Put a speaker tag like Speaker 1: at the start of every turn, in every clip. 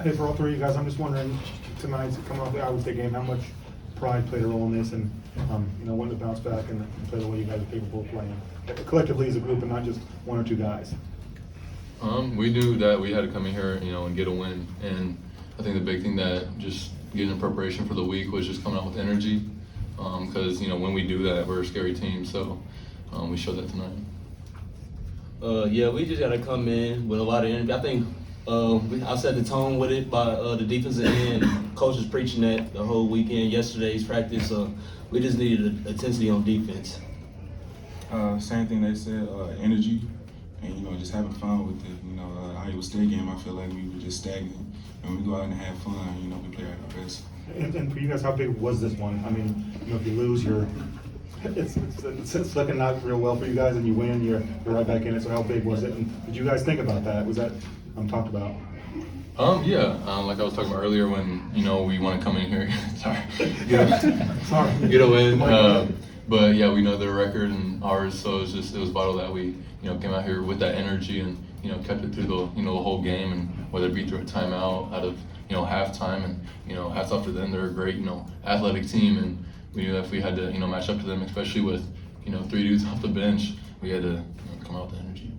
Speaker 1: Hey, for all three of you guys, I'm just wondering, tonight, coming off the Iowa State game, how much pride played a role in this, and when to bounce back and play the way you guys are capable of playing, collectively as a group, and not just one or two guys.
Speaker 2: We knew that we had to come in here, and get a win, and I think the big thing that just getting in preparation for the week was just coming out with energy, because when we do that, we're a scary team, so we showed that tonight.
Speaker 3: Yeah, we just got to come in with a lot of energy. I think I set the tone with it by the defensive end. Coach was preaching that the whole weekend, yesterday's practice. We just needed intensity on defense.
Speaker 4: Same thing they said, energy, and just having fun with it. Iowa State game, I feel like we were just stagnant. And we go out and have fun, we play at our best.
Speaker 1: And for you guys, how big was this one? I mean, if you lose, it's looking not real well for you guys, and you win, you're right back in it. So how big was it? And did you guys think about that? Was that talked about?
Speaker 2: Yeah, like I was talking about earlier, when we want to come in here, sorry,
Speaker 1: Sorry,
Speaker 2: get a win. But yeah, we know their record and ours, so it was vital that we came out here with that energy and kept it through the whole game, and whether it be through a timeout, out of halftime, and hats off to them. They're a great athletic team, and we knew that if we had to match up to them, especially with three dudes off the bench, we had to come out with the energy.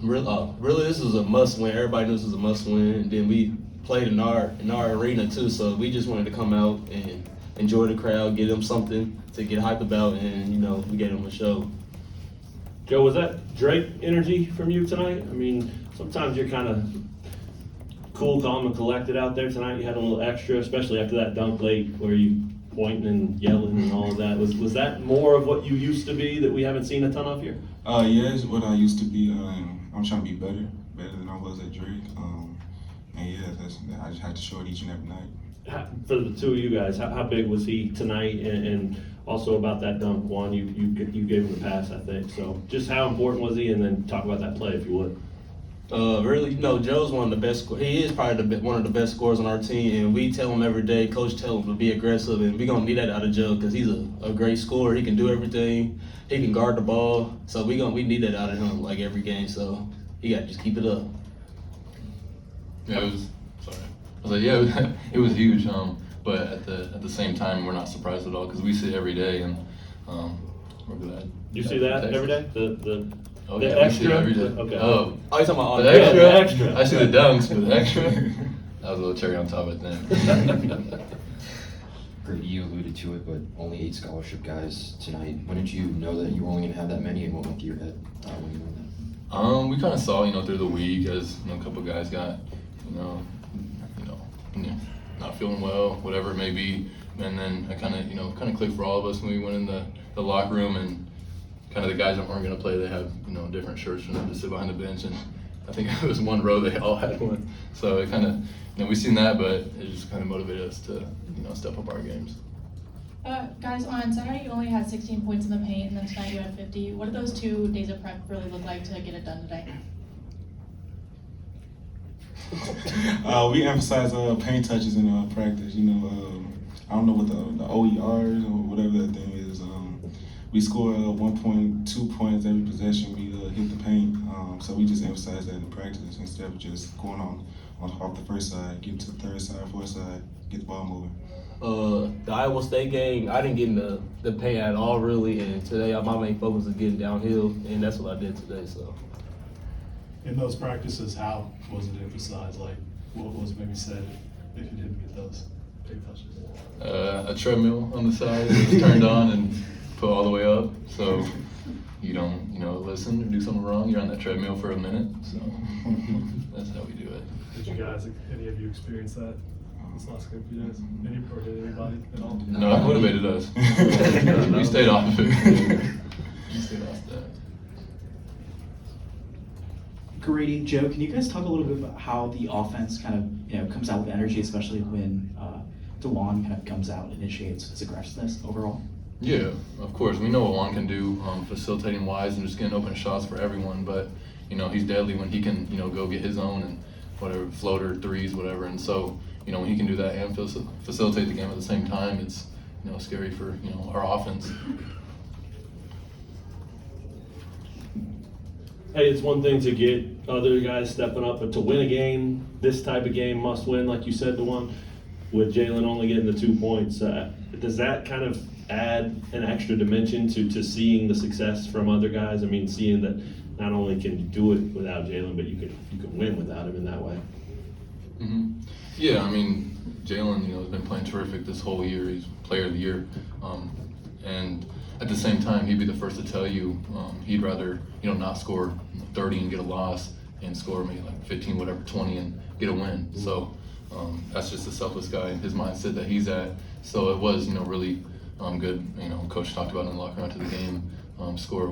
Speaker 3: Really, this is a must-win. Everybody knows this is a must-win. And then we played in our arena too, so we just wanted to come out and enjoy the crowd, give them something to get hyped about, and we gave them a show.
Speaker 5: Joe, was that Drake energy from you tonight? I mean, sometimes you're kind of cool, calm, and collected out there. Tonight you had a little extra, especially after that dunk late where you pointing and yelling and all of that. Was that more of what you used to be that we haven't seen a ton of here?
Speaker 4: Yeah, it's what I used to be. I'm trying to be better than I was at Drake. And yeah, I just had to show it each and every night.
Speaker 5: For the two of you guys, how big was he tonight? And also about that dunk, Juan, you gave him the pass, I think. So just how important was he? And then talk about that play if you would.
Speaker 3: Really, Joe's one of the best. He is probably one of the best scorers on our team, and we tell him every day. Coach tell him to be aggressive, and we're gonna need that out of Joe because he's a great scorer. He can do everything. He can guard the ball, so we need that out of him like every game. So he got to just keep it up.
Speaker 2: Yeah, it was. Sorry, I was like, yeah, it was huge. But at the same time, we're not surprised at all because we see it every day, and we're glad.
Speaker 5: You see that every day? The
Speaker 2: Oh,
Speaker 5: the
Speaker 2: yeah,
Speaker 5: extra?
Speaker 2: we see it every day.
Speaker 5: Okay.
Speaker 2: Oh,
Speaker 3: you talking about
Speaker 2: the extra?
Speaker 5: the extra.
Speaker 2: I see the dunks, but the extra. That was a little cherry on top, I think.
Speaker 6: Grady, you alluded to it, but only 8 scholarship guys tonight. When did you know that you were only going to have that many, and what went through your head when you learned that?
Speaker 2: We kind of saw, through the week as a couple guys got, not feeling well, whatever it may be, and then I kind of clicked for all of us when we went in the locker room, and kind of the guys that weren't going to play, they have different shirts for them to sit behind the bench, and I think it was one row they all had one, so it kind of we seen that, but it just kind of motivated us to step up our games.
Speaker 7: Guys, on Saturday you only had 16 points in the paint, and then tonight you had 50. What did those 2 days of prep really look like to get it done today?
Speaker 4: We emphasize paint touches in practice. I don't know what the OERs or whatever that thing is. We score 1.2 points every possession we hit the paint. So we just emphasize that in practice instead of just going on off the first side, get to the third side, fourth side, get the ball moving.
Speaker 3: The Iowa State game, I didn't get in the paint at all really, and today my main focus is getting downhill, and that's what I did today. So.
Speaker 8: In those practices, how was it emphasized? Like, what was maybe said if you didn't get those big touches?
Speaker 2: A treadmill on the side was turned on and put all the way up, so you don't, listen or do something wrong. You're on that treadmill for a minute, so that's how we do it.
Speaker 8: Did you guys, any of you experience that this last few days? Or did anybody at all?
Speaker 2: No, it motivated us. We stayed off of it. We stayed off that.
Speaker 9: Gradey, Joe, can you guys talk a little bit about how the offense kind of comes out with energy, especially when Dajuan kind of comes out and initiates his aggressiveness overall?
Speaker 2: Yeah, of course. We know what Juan can do, facilitating wise and just getting open shots for everyone. But he's deadly when he can go get his own and whatever floater threes, whatever. And so when he can do that and facilitate the game at the same time, it's scary for our offense.
Speaker 5: Hey, it's one thing to get other guys stepping up, but to win a game, this type of game, must win, like you said, the one with Jalen only getting the 2 points, does that kind of add an extra dimension to seeing the success from other guys? I mean, seeing that not only can you do it without Jalen, but you can win without him in that way.
Speaker 2: Mm-hmm. Yeah, I mean, Jalen, has been playing terrific this whole year. He's player of the year. And at the same time, he'd be the first to tell you he'd rather, not score 30 and get a loss and score maybe like 15, whatever, 20 and get a win. So that's just a selfless guy and his mindset that he's at. So it was, really good. Coach talked about in the locker room after the game, score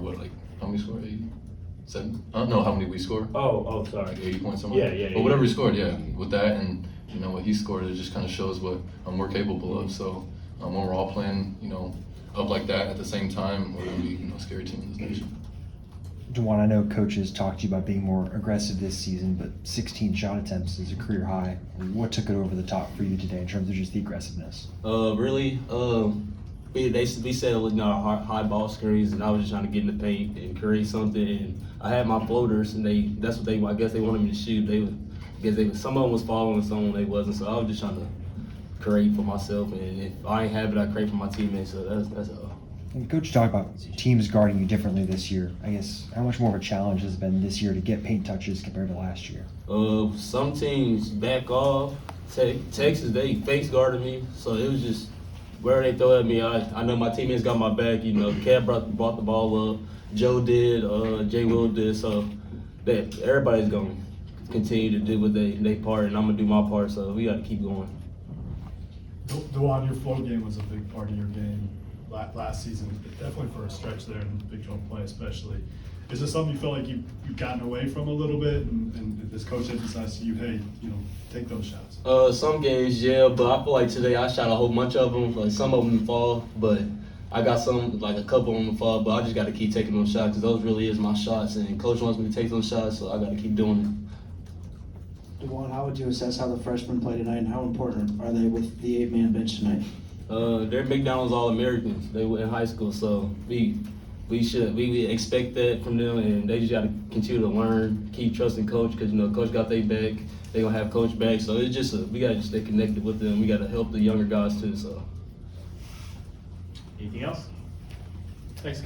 Speaker 2: how many scored? 87? I don't know how many we scored.
Speaker 5: Oh, sorry.
Speaker 2: 80 points somewhere.
Speaker 5: Yeah.
Speaker 2: But whatever he scored, with that and what he scored, it just kind of shows what we're capable of. So when we're all playing, up like that at the same time, we're gonna be a scary team in this nation.
Speaker 10: Dajuan, I know coaches talked to you about being more aggressive this season, but 16 shot attempts is a career high. What took it over the top for you today in terms of just the aggressiveness?
Speaker 3: We said it was not high ball screens, and I was just trying to get in the paint and create something. And I had my floaters, and I guess they wanted me to shoot. Some of them was following, some of them they wasn't. So I was just trying to create for myself, and if I ain't have it, I create for my teammates. So that's all.
Speaker 10: And Coach talked about teams guarding you differently this year. I guess how much more of a challenge has it been this year to get paint touches compared to last year?
Speaker 3: Some teams back off. Texas, they face guarded me, so it was just where they throw at me. I know my teammates got my back. Kev brought the ball up. Joe did. Jay Will did. So everybody's gonna continue to do what they part, and I'm gonna do my part. So we got to keep going.
Speaker 8: Dajuan, your flow game was a big part of your game last season, definitely for a stretch there in Big 12 play especially. Is this something you feel like you've gotten away from a little bit, and this coach emphasized to you, hey, take those shots?
Speaker 3: Some games, yeah, but I feel like today I shot a whole bunch of them. Like some of them fall, but I got a couple of them fall. But I just got to keep taking those shots because those really is my shots, and coach wants me to take those shots, so I got to keep doing it.
Speaker 11: Dajuan, how would you assess how the freshmen play tonight, and how important are they with the 8-man bench tonight?
Speaker 3: They're McDonald's All-Americans. They were in high school, so we expect that from them, and they just got to continue to learn, keep trusting coach, because coach got their back. They gonna have coach back, so it's just we gotta stay connected with them. We gotta help the younger guys too. So.
Speaker 12: Anything else? Thanks, guys.